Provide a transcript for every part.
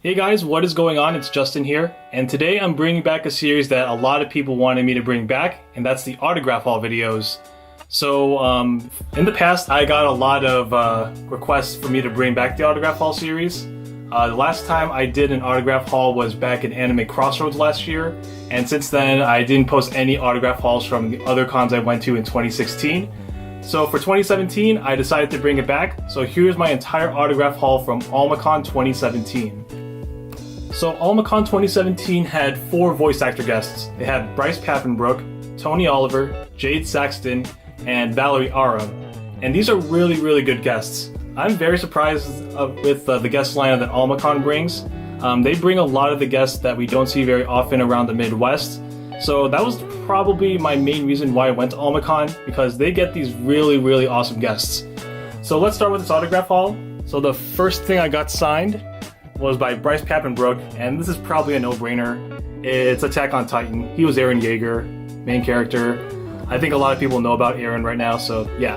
Hey guys, what is going on? It's Justin here, and today I'm bringing back a series that a lot of people wanted me to bring back, and that's the autograph haul videos. So, in the past, I got a lot of requests for me to bring back the autograph haul series. The last time I did an autograph haul was back in Anime Crossroads last year, and since then I didn't post any autograph hauls from the other cons I went to in 2016. So for 2017, I decided to bring it back, so here's my entire autograph haul from Almacon 2017. So Almacon 2017 had 4 voice actor guests. They had Bryce Papenbrook, Tony Oliver, Jade Saxton, and Valerie Arem. And these are really good guests. I'm very surprised with the guest lineup that Almacon brings. They bring a lot of the guests that we don't see very often around the Midwest. So that was probably my main reason why I went to Almacon, because they get these really awesome guests. So let's start with this autograph haul. So the first thing I got signed was by Bryce Papenbrook, and this is probably a no-brainer. It's Attack on Titan. He was Eren Yeager, main character. I think a lot of people know about Eren right now, so yeah.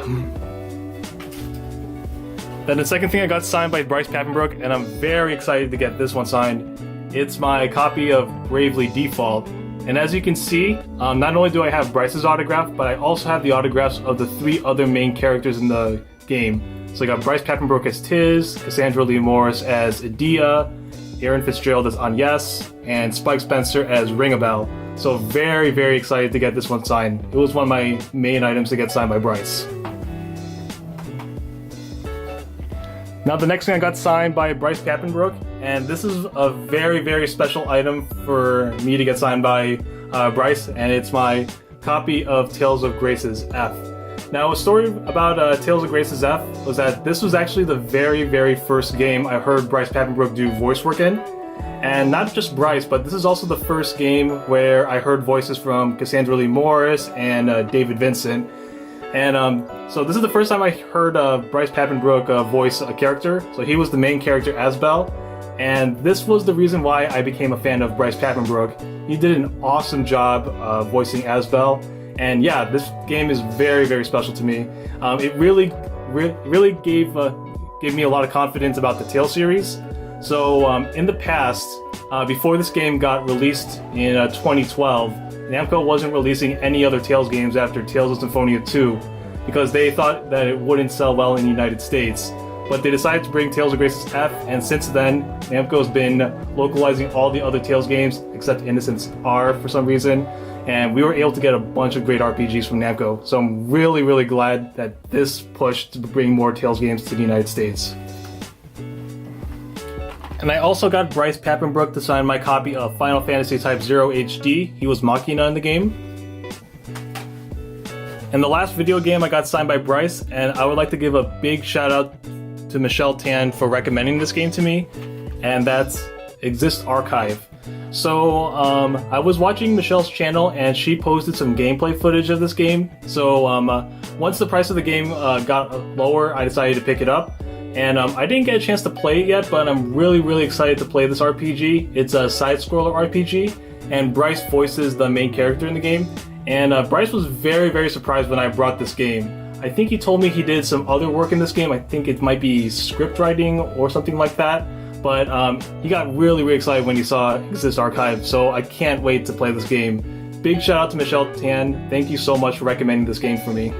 Then the second thing I got signed by Bryce Papenbrook, and I'm very excited to get this one signed. It's my copy of Bravely Default. And as you can see, not only do I have Bryce's autograph, but I also have the autographs of the 3 other main characters in the game. So I got Bryce Papenbrook as Tiz, Cassandra Lee Morris as Edea, Aaron Fitzgerald as Agnes, and Spike Spencer as Ringabel. So very excited to get this one signed. It was one of my main items to get signed by Bryce. Now the next thing I got signed by Bryce Papenbrook, and this is a very special item for me to get signed by Bryce, and it's my copy of Tales of Graces F. Now, a story about Tales of Graces F was that this was actually the very first game I heard Bryce Papenbrook do voice work in. And not just Bryce, but this is also the first game where I heard voices from Cassandra Lee Morris and David Vincent. And so this is the first time I heard Bryce Papenbrook voice a character. So he was the main character, Asbel. And this was the reason why I became a fan of Bryce Papenbrook. He did an awesome job voicing Asbel. And yeah, this game is very special to me. It really gave me a lot of confidence about the Tales series. So in the past, before this game got released in 2012, Namco wasn't releasing any other Tales games after Tales of Symphonia 2 because they thought that it wouldn't sell well in the United States. But they decided to bring Tales of Graces F, and since then, Namco's been localizing all the other Tales games except Innocence R for some reason. And we were able to get a bunch of great RPGs from Namco, so I'm really glad that this pushed to bring more Tales games to the United States. And I also got Bryce Papenbrook to sign my copy of Final Fantasy Type 0 HD. He was Machina in the game. And the last video game I got signed by Bryce, and I would like to give a big shout out to Michelle Tan for recommending this game to me, and that's Exist Archive. So I was watching Michelle's channel and she posted some gameplay footage of this game. So once the price of the game got lower, I decided to pick it up. And I didn't get a chance to play it yet, but I'm really excited to play this RPG. It's a side-scroller RPG, and Bryce voices the main character in the game. And Bryce was very surprised when I brought this game. I think he told me he did some other work in this game. I think it might be script writing or something like that. But he got really excited when he saw Exist Archive, so I can't wait to play this game. Big shout out to Michelle Tan. Thank you so much for recommending this game for me.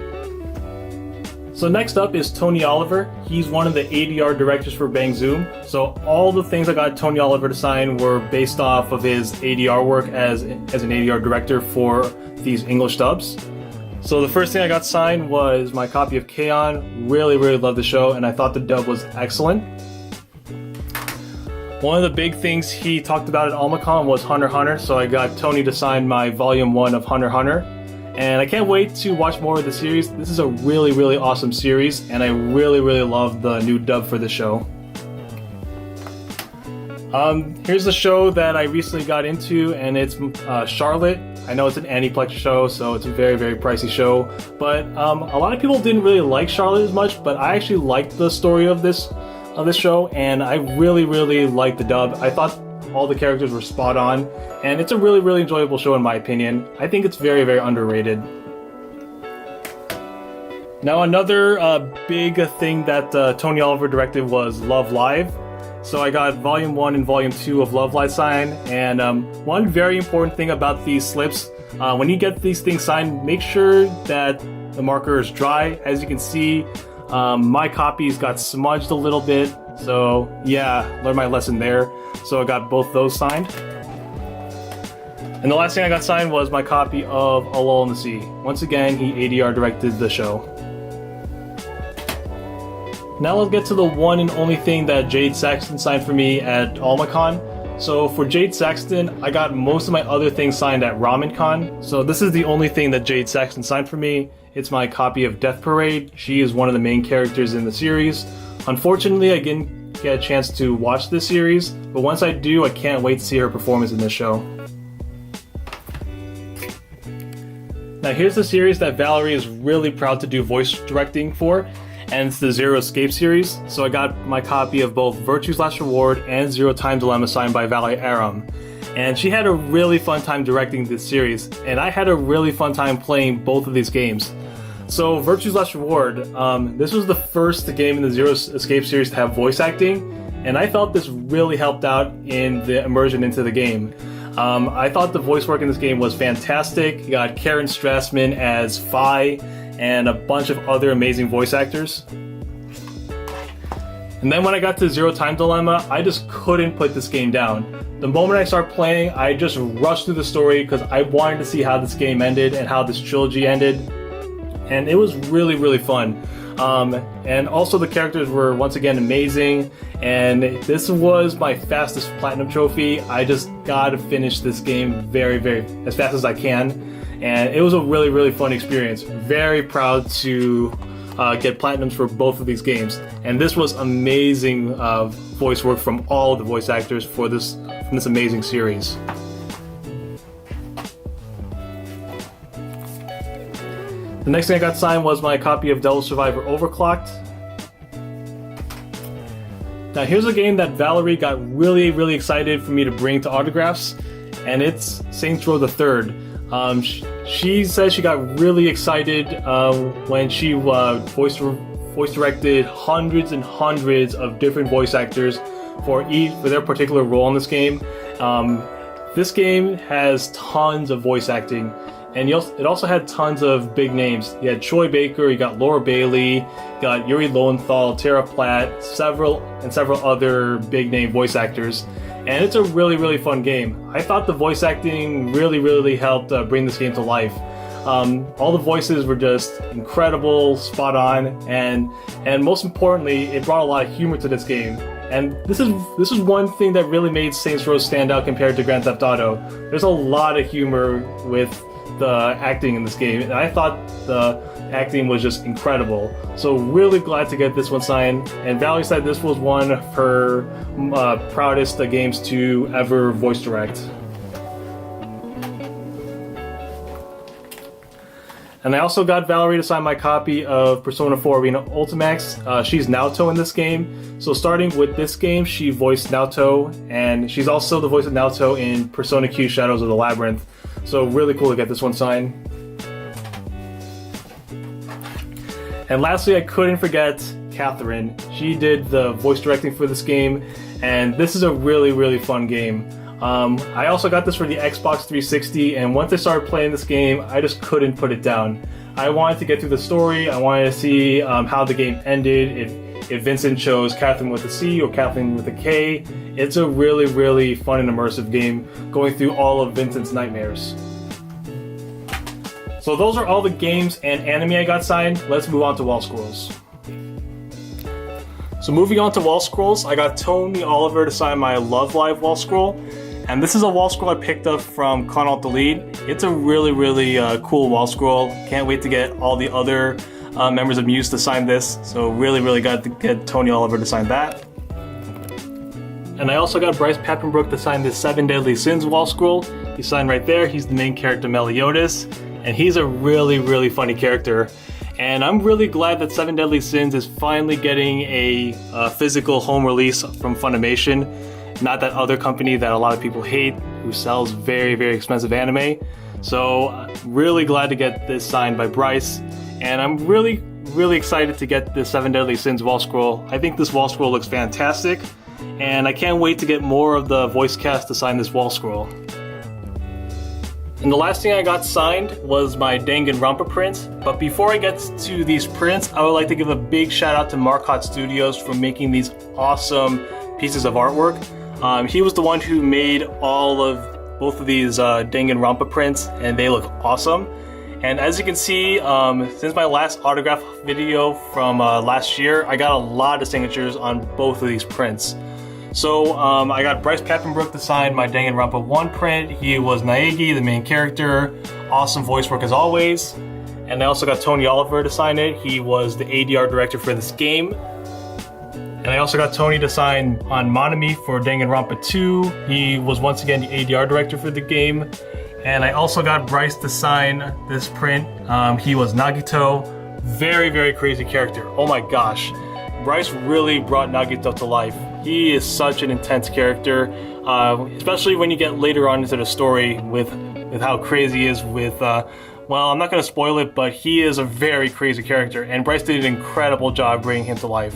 So next up is Tony Oliver. He's one of the ADR directors for Bang Zoom. So all the things I got Tony Oliver to sign were based off of his ADR work as an ADR director for these English dubs. So the first thing I got signed was my copy of K-On! Really loved the show, and I thought the dub was excellent. One of the big things he talked about at Almacon was Hunter x Hunter, so I got Tony to sign my Volume 1 of Hunter x Hunter. And I can't wait to watch more of the series. This is a really awesome series, and I really love the new dub for the show. Here's the show that I recently got into, and it's Charlotte. I know it's an Aniplex show, so it's a very pricey show. But a lot of people didn't really like Charlotte as much, but I actually liked the story of this show, and I really liked the dub. I thought all the characters were spot on, and it's a really enjoyable show in my opinion. I think it's very underrated. Now another big thing that Tony Oliver directed was Love Live, So I got Volume 1 and Volume 2 of Love Light signed, and one very important thing about these slips, when you get these things signed, make sure that the marker is dry. As you can see, my copies got smudged a little bit, so yeah, learned my lesson there. So I got both those signed. And the last thing I got signed was my copy of A Lull in the Sea. Once again, he ADR directed the show. Now let's get to the one and only thing that Jade Saxton signed for me at Almacon. So for Jade Sexton, I got most of my other things signed at RamenCon. So this is the only thing that Jade Saxton signed for me. It's my copy of Death Parade. She is one of the main characters in the series. Unfortunately, I didn't get a chance to watch this series, but once I do, I can't wait to see her performance in this show. Now here's the series that Valerie is really proud to do voice directing for, and it's the Zero Escape series. So I got my copy of both Virtue's Last Reward and Zero Time Dilemma signed by Valerie Arem. And she had a really fun time directing this series, and I had a really fun time playing both of these games. So Virtue's Last Reward, this was the first game in the Zero Escape series to have voice acting, and I felt this really helped out in the immersion into the game. I thought the voice work in this game was fantastic. You got Karen Strassman as Fi, and a bunch of other amazing voice actors. And then when I got to Zero Time Dilemma, I just couldn't put this game down. The moment I started playing, I just rushed through the story because I wanted to see how this game ended and how this trilogy ended. And it was really, really fun. And also the characters were once again amazing, and this was my fastest platinum trophy. I just gotta finish this game very, very as fast as I can, and it was a really, really fun experience. Very proud to get platinums for both of these games, and this was amazing voice work from all of the voice actors from this amazing series. The next thing I got signed was my copy of Devil Survivor Overclocked. Now here's a game that Valerie got really, really excited for me to bring to autographs, and it's Saints Row the Third. She says she got really excited when she voice directed hundreds and hundreds of different voice actors for their particular role in this game. This game has tons of voice acting. And it also had tons of big names. You had Troy Baker, you got Laura Bailey, you got Yuri Lowenthal, Tara Platt, several other big name voice actors. And it's a really, really fun game. I thought the voice acting really, really helped bring this game to life. All the voices were just incredible, spot on, and most importantly, it brought a lot of humor to this game. And this is one thing that really made Saints Row stand out compared to Grand Theft Auto. There's a lot of humor with the acting in this game, and I thought the acting was just incredible. So really glad to get this one signed, and Valerie said this was one of her proudest games to ever voice direct. And I also got Valerie to sign my copy of Persona 4 Arena Ultimax. She's Naoto in this game. So starting with this game, she voiced Naoto, and she's also the voice of Naoto in Persona Q Shadows of the Labyrinth. So really cool to get this one signed. And lastly, I couldn't forget Catherine. She did the voice directing for this game, and this is a really, really fun game. I also got this for the Xbox 360, and once I started playing this game, I just couldn't put it down. I wanted to get through the story. I wanted to see how the game ended, if Vincent chose Catherine with a C or Catherine with a K. It's a really, really fun and immersive game, going through all of Vincent's nightmares. So those are all the games and anime I got signed. Let's move on to Wall Scrolls. So moving on to Wall Scrolls, I got Tony Oliver to sign my Love Live Wall Scroll. And this is a wall scroll I picked up from Con Alt Delete. It's a really, really cool wall scroll. Can't wait to get all the other members of Muse to sign this. So really, really got to get Tony Oliver to sign that. And I also got Bryce Papenbrook to sign this 7 Deadly Sins wall scroll. He's signed right there. He's the main character Meliodas, and he's a really, really funny character. And I'm really glad that 7 Deadly Sins is finally getting a physical home release from Funimation. Not that other company that a lot of people hate, who sells very, very expensive anime. So really glad to get this signed by Bryce. And I'm really, really excited to get this 7 Deadly Sins wall scroll. I think this wall scroll looks fantastic. and I can't wait to get more of the voice cast to sign this wall scroll. And the last thing I got signed was my Danganronpa print, but before I get to these prints, I would like to give a big shout out to Marcotte Studios for making these awesome pieces of artwork. He was the one who made both of these Danganronpa prints, and they look awesome. And as you can see, since my last autograph video from last year, I got a lot of signatures on both of these prints. So I got Bryce Papenbrook to sign my Danganronpa 1 print. He was Naegi, the main character. Awesome voice work as always. And I also got Tony Oliver to sign it. He was the ADR director for this game. And I also got Tony to sign on Monami for Danganronpa 2. He was once again the ADR director for the game. And I also got Bryce to sign this print. He was Nagito. Very, very crazy character. Oh my gosh. Bryce really brought Nagito to life. He is such an intense character, especially when you get later on into the story with how crazy he is with, well, I'm not going to spoil it, but he is a very crazy character, and Bryce did an incredible job bringing him to life.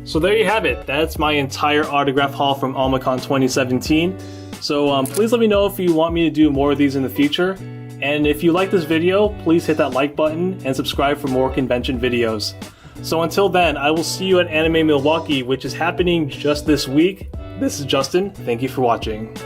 So there you have it. That's my entire autograph haul from Almacon 2017. So please let me know if you want me to do more of these in the future. And if you like this video, please hit that like button and subscribe for more convention videos. So until then, I will see you at Anime Milwaukee, which is happening just this week. This is Justin. Thank you for watching.